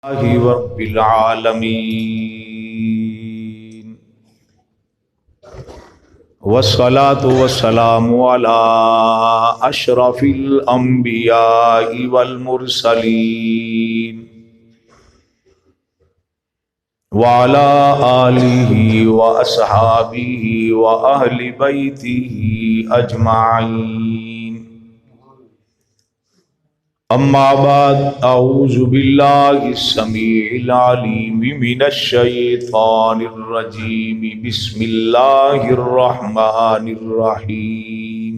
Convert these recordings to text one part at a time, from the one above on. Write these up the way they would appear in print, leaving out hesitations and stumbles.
رب العالمين والصلاة والسلام على أشرف الأنبياء والمرسلين وعلى آله وأصحابه وأهل بيته أجمعين اما بعد اعوذ باللہ السمیع العلیم من الشیطان الرجیم بسم اللہ الرحمن الرحیم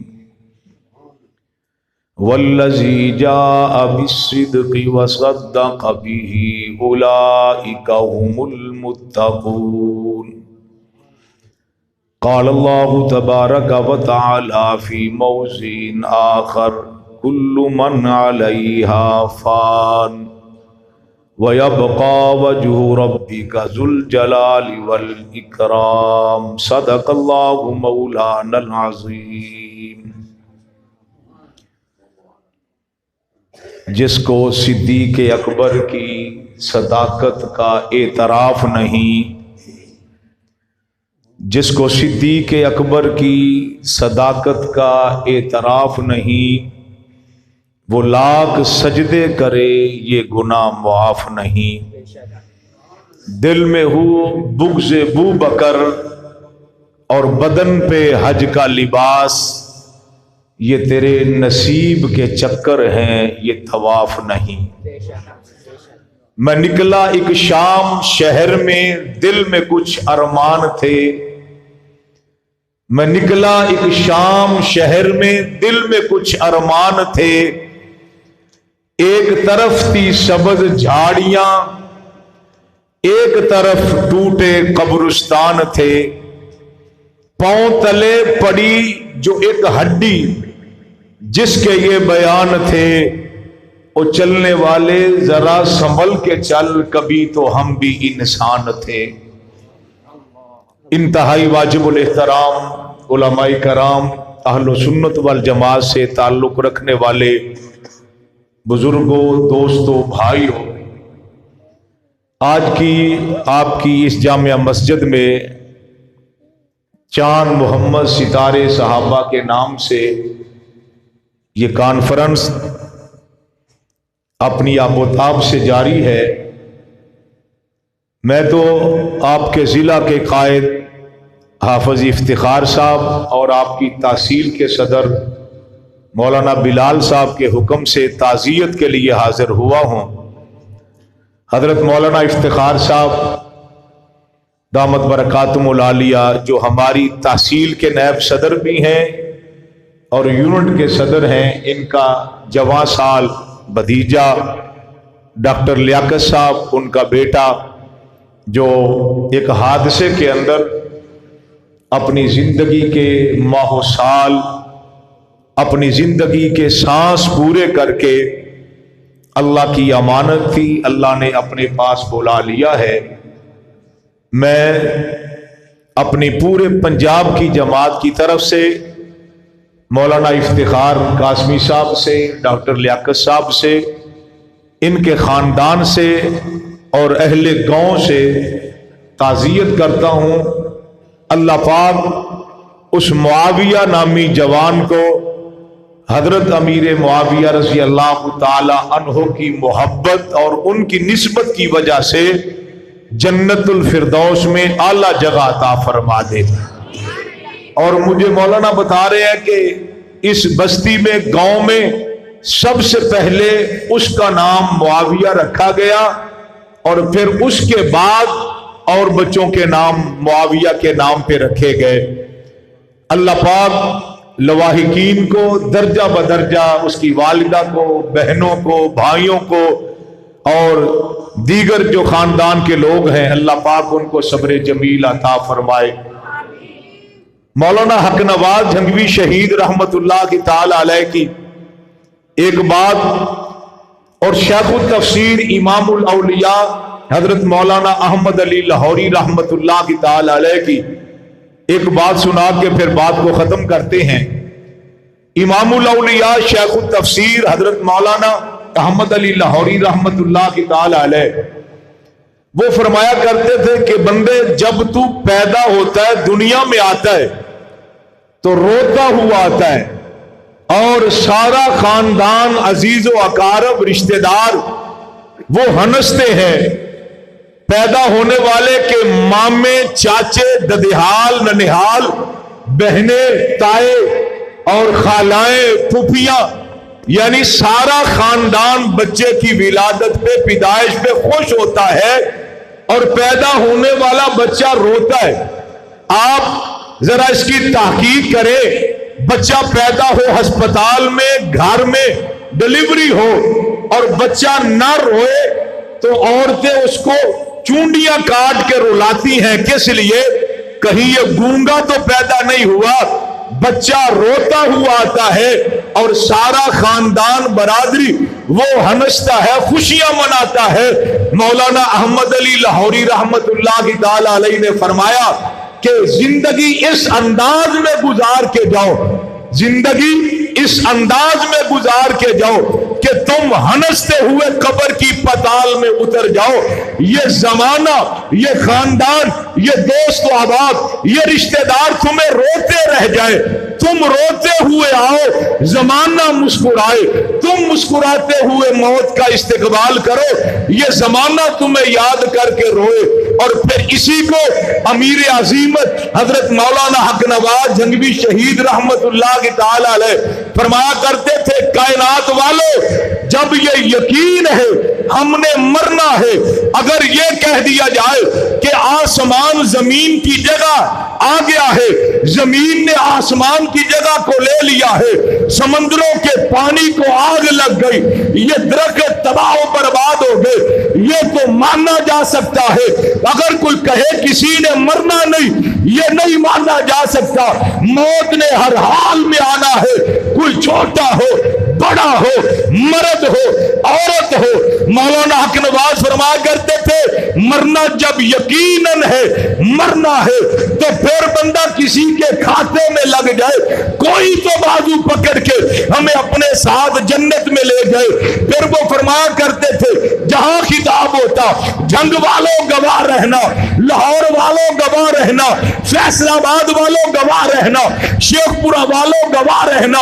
والذی جاء بالصدق وصدق به اولئک هم المتقون قال اللہ تبارک وتعالی فی موضع آخر كل من عليها فان ويبقى وجه ربك ذو الجلال والإكرام صدق الله مولانا العظيم۔ جس کو صدیق اکبر کی صداقت کا اعتراف نہیں، جس کو صدیق اکبر کی صداقت کا اعتراف نہیں، وہ لاکھ سجدے کرے یہ گناہ معاف نہیں۔ دل میں ہو بغض ابو بکر اور بدن پہ حج کا لباس، یہ تیرے نصیب کے چکر ہیں، یہ طواف نہیں۔ میں نکلا ایک شام شہر میں، دل میں کچھ ارمان تھے۔ میں نکلا ایک شام شہر میں، دل میں کچھ ارمان تھے۔ ایک طرف تھی سبز جھاڑیاں، ایک طرف ٹوٹے قبرستان تھے۔ پاؤں تلے پڑی جو ایک ہڈی، جس کے یہ بیان تھے، وہ چلنے والے ذرا سنبھل کے چل، کبھی تو ہم بھی انسان تھے۔ انتہائی واجب الاحترام علماء کرام، اہل سنت والجماعت سے تعلق رکھنے والے بزرگوں، دوستوں، بھائیوں، آج کی آپ کی اس جامعہ مسجد میں چاند محمد ستارے صحابہ کے نام سے یہ کانفرنس اپنی آب و تاب سے جاری ہے۔ میں تو آپ کے ضلع کے قائد حافظ افتخار صاحب اور آپ کی تحصیل کے صدر مولانا بلال صاحب کے حکم سے تعزیت کے لیے حاضر ہوا ہوں۔ حضرت مولانا افتخار صاحب دامت برکاتہم العالیہ، جو ہماری تحصیل کے نائب صدر بھی ہیں اور یونٹ کے صدر ہیں، ان کا جواں سال بھتیجا ڈاکٹر لیاقت صاحب، ان کا بیٹا، جو ایک حادثے کے اندر اپنی زندگی کے ماہ و سال، اپنی زندگی کے سانس پورے کر کے، اللہ کی امانت تھی، اللہ نے اپنے پاس بلا لیا ہے۔ میں اپنی پورے پنجاب کی جماعت کی طرف سے مولانا افتخار قاسمی صاحب سے، ڈاکٹر لیاقت صاحب سے، ان کے خاندان سے اور اہل گاؤں سے تعزیت کرتا ہوں۔ اللہ پاک اس معاویہ نامی جوان کو حضرت امیر معاویہ رضی اللہ تعالی عنہ کی محبت اور ان کی نسبت کی وجہ سے جنت الفردوس میں اعلیٰ جگہ عطا فرما دے۔ اور مجھے مولانا بتا رہے ہیں کہ اس بستی میں، گاؤں میں سب سے پہلے اس کا نام معاویہ رکھا گیا، اور پھر اس کے بعد اور بچوں کے نام معاویہ کے نام پہ رکھے گئے۔ اللہ پاک لواحقین کو درجہ بدرجہ، اس کی والدہ کو، بہنوں کو، بھائیوں کو اور دیگر جو خاندان کے لوگ ہیں، اللہ پاک ان کو صبر جمیل عطا فرمائے۔ مولانا حق نواز جھنگوی شہید رحمت اللہ کی تعالی علیہ کی ایک بات، اور شیخ التفسیر امام الاولیاء حضرت مولانا احمد علی لاہوری رحمت اللہ کی تعالی علیہ کی ایک بات سنا کے پھر بات کو ختم کرتے ہیں۔ امام الاولیاء شیخ التفسیر حضرت مولانا احمد علی لاہوری رحمت اللہ کی تعالی علیہ، وہ فرمایا کرتے تھے کہ بندے جب تو پیدا ہوتا ہے، دنیا میں آتا ہے تو روتا ہوا آتا ہے، اور سارا خاندان، عزیز و اقارب، رشتہ دار وہ ہنستے ہیں پیدا ہونے والے کے مامے، چاچے، ددیحال، ننیحال، بہنیں، تائے اور خالائیں، پھوپھیاں، یعنی سارا خاندان بچے کی ولادت پہ، پیدائش پہ خوش ہوتا ہے، اور پیدا ہونے والا بچہ روتا ہے۔ آپ ذرا اس کی تحقیق کریں، بچہ پیدا ہو ہسپتال میں، گھر میں ڈلیوری ہو، اور بچہ نہ روئے تو عورتیں اس کو چونڈیاں کاٹ کے رلاتی ہیں، کس لیے؟ کہیں یہ گونگا تو پیدا نہیں ہوا۔ بچہ روتا ہوا آتا ہے اور سارا خاندان، برادری وہ ہنستا ہے، خوشیاں مناتا ہے۔ مولانا احمد علی لاہوری رحمت اللہ کی تعالی علیہ نے فرمایا کہ زندگی اس انداز میں گزار کے جاؤ، زندگی اس انداز میں گزار کے جاؤ کہ تم ہنستے ہوئے قبر کی پتال میں اتر جاؤ۔ یہ زمانہ، یہ خاندان، یہ دوست و احباب، یہ رشتہ دار تمہیں روتے رہ جائے، تم روتے ہوئے آؤ، زمانہ مسکرائے، تم مسکراتے ہوئے موت کا استقبال کرو، یہ زمانہ تمہیں یاد کر کے روئے۔ اور پھر اسی کو امیر عظیمت حضرت مولانا حق نواز جھنگوی شہید رحمت اللہ کی تعالی علیہ فرمایا کرتے تھے، کائنات والو، جب یہ یقین ہے ہم نے مرنا ہے، اگر یہ کہہ دیا جائے کہ آسمان زمین کی جگہ آ گیا ہے، زمین نے آسمان کی جگہ کو لے لیا ہے، سمندروں کے پانی کو آگ لگ گئی، یہ درخت تباہ و برباد ہو گئے، یہ تو ماننا جا سکتا ہے۔ اگر کوئی کہے کسی نے مرنا نہیں، یہ نہیں مانا جا سکتا، موت نے ہر حال میں آنا ہے، کوئی چھوٹا ہو، بڑا ہو، مرد ہو، عورت ہو۔ مولانا حق نواز فرمایا کرتے تھے، مرنا جب یقیناً ہے، مرنا ہے، تو پھر بندہ کسی کے کھاتے میں لگ جائے، کوئی تو بازو پکڑ کے ہمیں اپنے ساتھ جنت میں لے گئے۔ پھر وہ فرمایا کرتے تھے، جہاں خطاب ہوتا، جنگ والوں گواہ رہنا، لاہور والوں گواہ رہنا، فیصل آباد والوں گواہ رہنا، شیخ پورہ والوں گواہ رہنا،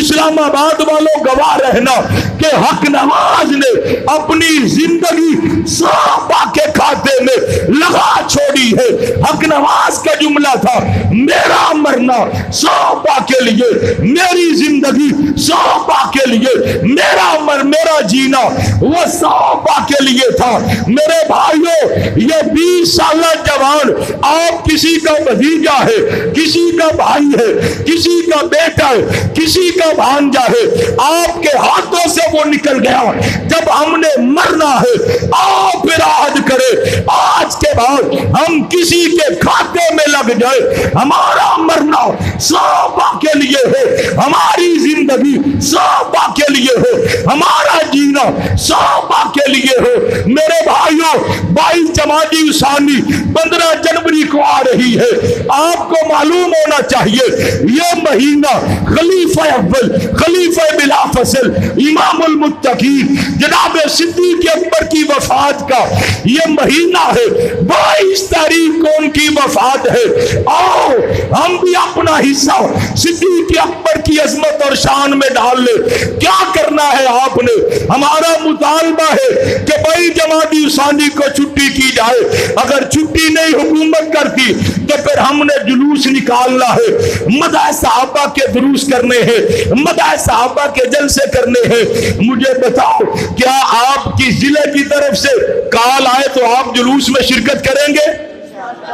اسلام آباد والوں گواہ رہنا کہ حق نواز نے اپنی زندگی صحابہ کے کھاتے میں لگا چھوڑی ہے۔ حق نواز کا جملہ تھا، میرا مرنا صحابہ کے لیے، میری زندگی صحابہ کے لیے، میرا جینا وہ صحابہ کے لیے تھا۔ میرے بھائیوں، یہ 20 سالہ جوان آپ کسی کا بھتیجا ہے، کسی کا بھائی ہے، کسی کا بیٹا ہے، کسی کا بھانجا ہے، آپ کے ہاتھوں سے وہ نکل گیا۔ جب ہم نے مرنا ہے، آپ پھر عہد کرے، آج کے بعد ہم کسی کے کھاتے میں لگ جائے، ہمارا مرنا صحابہ کے لیے ہو، ہماری زندگی صحابہ کے لیے ہو، ہمارا جینا صحابہ کے لیے ہو۔ میرے بھائیوں، 22 جمادی ثانی 15 جنوری کو آ رہی ہے۔ آپ کو معلوم ہونا چاہیے، یہ مہینہ خلیفہ اول، خلیفہ بلا فصل، امام المتقین جناب صدیق اکبر کی وفات کا یہ مہینہ ہے۔ 22 تاریخ کو ان کی وفات ہے۔ آؤ ہم بھی اپنا حصہ صدیق اکبر کی عظمت اور شان میں ڈال لیں۔ کیا کرنا ہے آپ نے؟ ہمارا مطالبہ ہے کہ 22 جمادی ثانی کو چھٹی کی جائے۔ اگر چھٹی نہیں حکومت کرتی تو پھر ہم نے جلوس نکالنا ہے، مدح صحابہ کے دروس کرنے ہیں، مدح صحابہ کے جلسے کرنے ہیں۔ مجھے بتاؤ، کیا آپ کی ضلع کی طرف سے کال آئے تو آپ جلوس میں شرکت کریں گے؟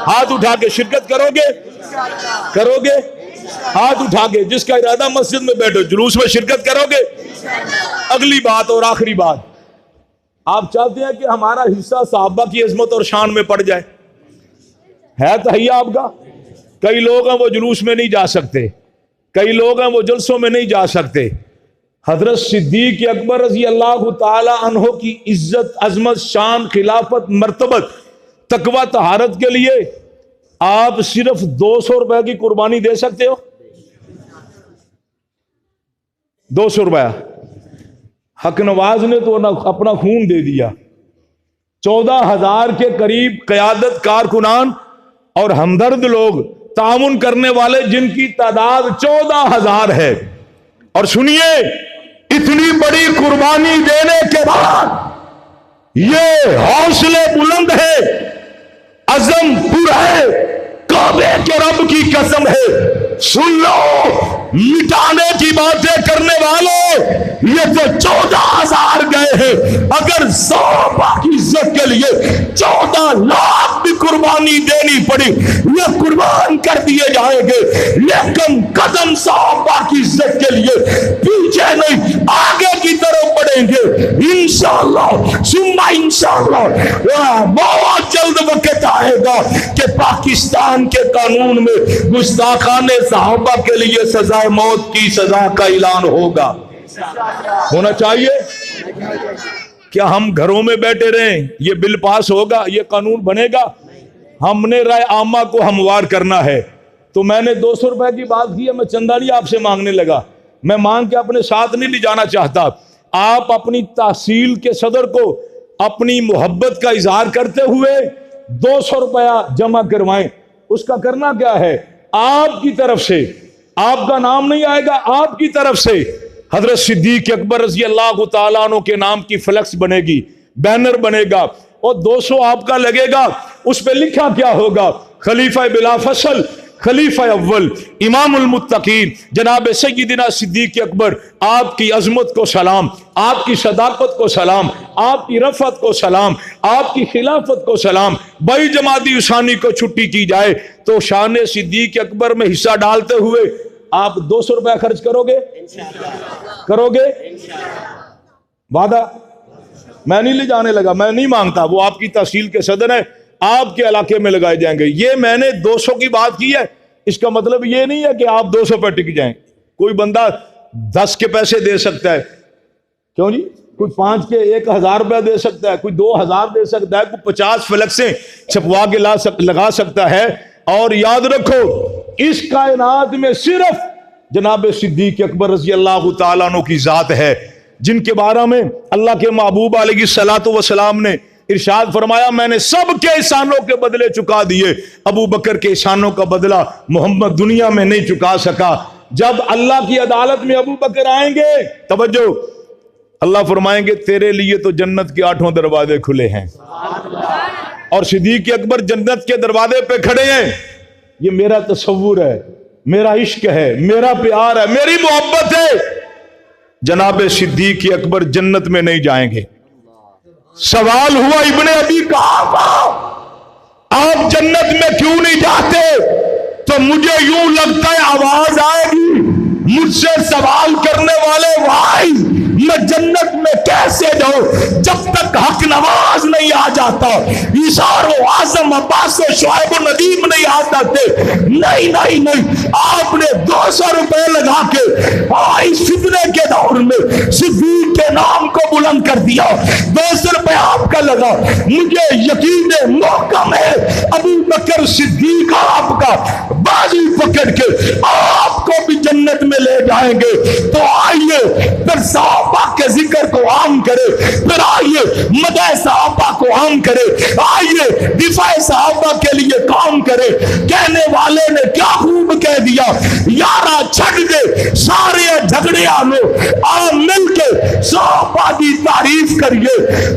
ہاتھ اٹھا کے شرکت کرو گے؟ کرو گے؟ ہاتھ اٹھا کے، جس کا ارادہ مسجد میں بیٹھو، جلوس میں شرکت کرو گے؟ اگلی بات اور آخری بات، آپ چاہتے ہیں کہ ہمارا حصہ صحابہ کی عظمت اور شان میں پڑ جائے؟ ہے تہیہ آپ کا؟ کئی لوگ ہیں وہ جلوس میں نہیں جا سکتے، کئی لوگ ہیں وہ جلسوں میں نہیں جا سکتے۔ حضرت صدیق اکبر رضی اللہ تعالی عنہ کی عزت، عظمت، شان، خلافت، مرتبت، تقوی، طہارت کے لیے آپ صرف 200 روپے کی قربانی دے سکتے ہو؟ 200 روپیہ حق نواز نے تو اپنا خون دے دیا. 14,000 کے قریب قیادت کارکنان اور ہمدرد لوگ تعاون کرنے والے جن کی تعداد 14,000 ہے. اور سنیے اتنی بڑی قربانی دینے کے بعد یہ حوصلے بلند ہے, عزم پر ہے, کعبے کے رب کی قسم ہے. سن لو مٹانے کی باتیں کرنے والے یہ تو 14,000 گئے ہیں, اگر 100 باقی عزت کے لیے 14 لاکھ بھی قربانی دینی پڑی یہ قربان کر دیے جائیں گے, لیکن قدم 100 باقی عزت کے لیے پیچھے نہیں آگے کی طرف بڑھیں گے انشاءاللہ ثم انشاءاللہ. بہت جلد وقت آئے گا کہ پاکستان کے قانون میں گستاخان صحابہ کے لیے سزائے موت کی سزا کا اعلان ہوگا. ہونا چاہیے. کیا ہم گھروں میں بیٹھے رہیں؟ یہ بل پاس ہوگا, یہ قانون بنے گا. ہم نے رائے عامہ کو ہموار کرنا ہے. تو میں نے 200 روپے کی بات کی ہے, میں چندہ نہیں آپ سے مانگنے لگا, میں مانگ کے اپنے ساتھ نہیں لے جانا چاہتا. آپ اپنی تحصیل کے صدر کو اپنی محبت کا اظہار کرتے ہوئے 200 روپیہ جمع کروائیں. اس کا کرنا کیا ہے؟ آپ کی طرف سے, آپ کا نام نہیں آئے گا, آپ کی طرف سے حضرت صدیق اکبر رضی اللہ تعالیٰ عنہ کے نام کی فلیکس بنے گی, بینر بنے گا, اور 200 آپ کا لگے گا. اس پہ لکھا کیا ہوگا؟ خلیفہ بلا فصل, خلیفہ اول, امام المتقین جناب سیدنا صدیق اکبر, آپ کی عظمت کو سلام, آپ کی صداقت کو سلام, آپ کی رفعت کو سلام, آپ کی خلافت کو سلام. 22 جمادی ثانی کو چھٹی کی جائے تو شان صدیق اکبر میں حصہ ڈالتے ہوئے آپ 200 روپے خرچ کرو گے؟ کرو گے؟ وعدہ؟ میں نہیں لے جانے لگا, میں نہیں مانگتا, وہ آپ کی تحصیل کے صدر ہے, آپ کے علاقے میں لگائے جائیں گے. یہ میں نے 200 کی بات کی ہے, اس کا مطلب یہ نہیں ہے کہ آپ 200 پہ ٹک جائیں. کوئی بندہ 10 کے پیسے دے سکتا ہے, کیوں جی, کوئی 5 کے 1,000 روپے دے سکتا ہے, کوئی 2,000 دے سکتا ہے, کوئی 50 فلیکسیں چھپوا کے لگا سکتا ہے. اور یاد رکھو اس کائنات میں صرف جناب صدیق اکبر رضی اللہ تعالیٰ عنہ کی ذات ہے جن کے بارے میں اللہ کے محبوب علیہ الصلوۃ والسلام نے ارشاد فرمایا, میں نے سب کے احسانوں کے بدلے چکا دیے, ابو بکر کے احسانوں کا بدلہ محمد دنیا میں نہیں چکا سکا. جب اللہ کی عدالت میں ابو بکر آئیں گے, توجہ, اللہ فرمائیں گے تیرے لیے تو جنت کے 8 دروازے کھلے ہیں, اور صدیق اکبر جنت کے دروازے پہ کھڑے ہیں. یہ میرا تصور ہے, میرا عشق ہے, میرا پیار ہے, میری محبت ہے. جناب صدیق اکبر جنت میں نہیں جائیں گے. سوال ہوا ابن ابی قحافہ آپ جنت میں کیوں نہیں جاتے؟ تو مجھے یوں لگتا ہے آواز آئے گی مجھ سے سوال کرنے والے, بھائی میں جنت میں کیسے جاؤں جب تک حق نواز نہیں آ جاتا, ایثار و اعظم عباس و شعیب و ندیم نہیں آ جاتے. نہیں نہیں نہیں, آپ نے 200 روپے لگا کے اس فتنے کے دور میں صدیق کے نام کو بلند کر دیا. 200 روپے آپ کا لگا, مجھے یقین محکم ہے ابو بکر صدیق آپ کا بازی پکڑ کے آپ کو بھی جنت میں لے جائیں گے. تو آئیے پھر صحابہ کے ذکر کو عام کرے, پھر آئیے مدح صحابہ کو عام کرے, آئیے دفاع صحابہ کے لیے کام کرے. کہنے والے نے کیا خوب کہہ دیا, یارا چھڑ دے سارے جھگڑے آلو, آ مل کے صحابہ دی تعریف کریے.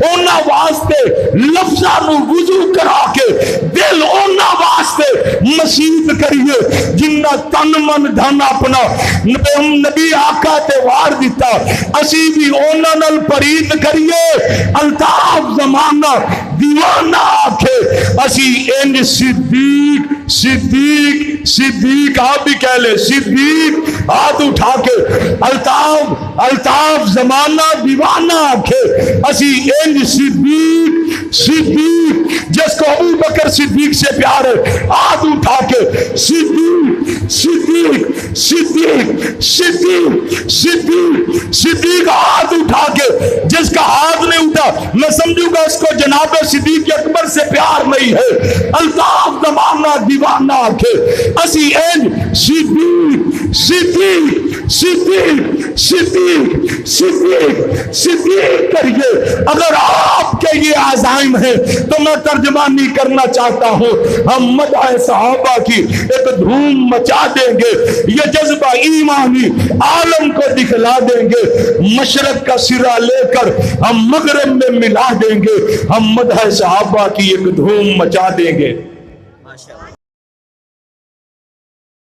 اونا واسطے لفظاں نو وضو کرا کے دل اونا واسطے مسیح کریے جنہ تن من دھن اپنا نبی آقا تے وار دیتا. اسی بھی اونا نل پرید کریے, الطاف زمانہ دیوانہ آکھے اسی انج صدیق صدیق صدیق, آپ بھی کہہ لے صدیق, ہاتھ اٹھا کے الطاف الطاف زمانہ دیوانہ آکھے اسی انج صدیق صدیق. جس کو ابو بکر صدیق سے پیار ہے ہاتھ اٹھا کے صدیق صدیق صدیق صدیق صدیق صدیق, ہاتھ اٹھا کے. جس کا ہاتھ نہیں اٹھا میں سمجھوں گا اس کو جناب صدیق اکبر سے پیار نہیں ہے. الطاف زمانہ دیوانہ آکھے اسی این صدیق صدیق صدیق صدیق صدیق صدیق کریے۔ اگر آپ کے یہ عزائم ہیں تو میں ترجمانی کرنا چاہتا ہوں، ہم مدح صحابہ کی ایک دھوم مچا دیں گے، یہ جذبہ ایمانی عالم کو دکھلا دیں گے، مشرق کا سرا لے کر ہم مغرب میں ملا دیں گے، ہم مدح صحابہ کی ایک دھوم مچا دیں گے۔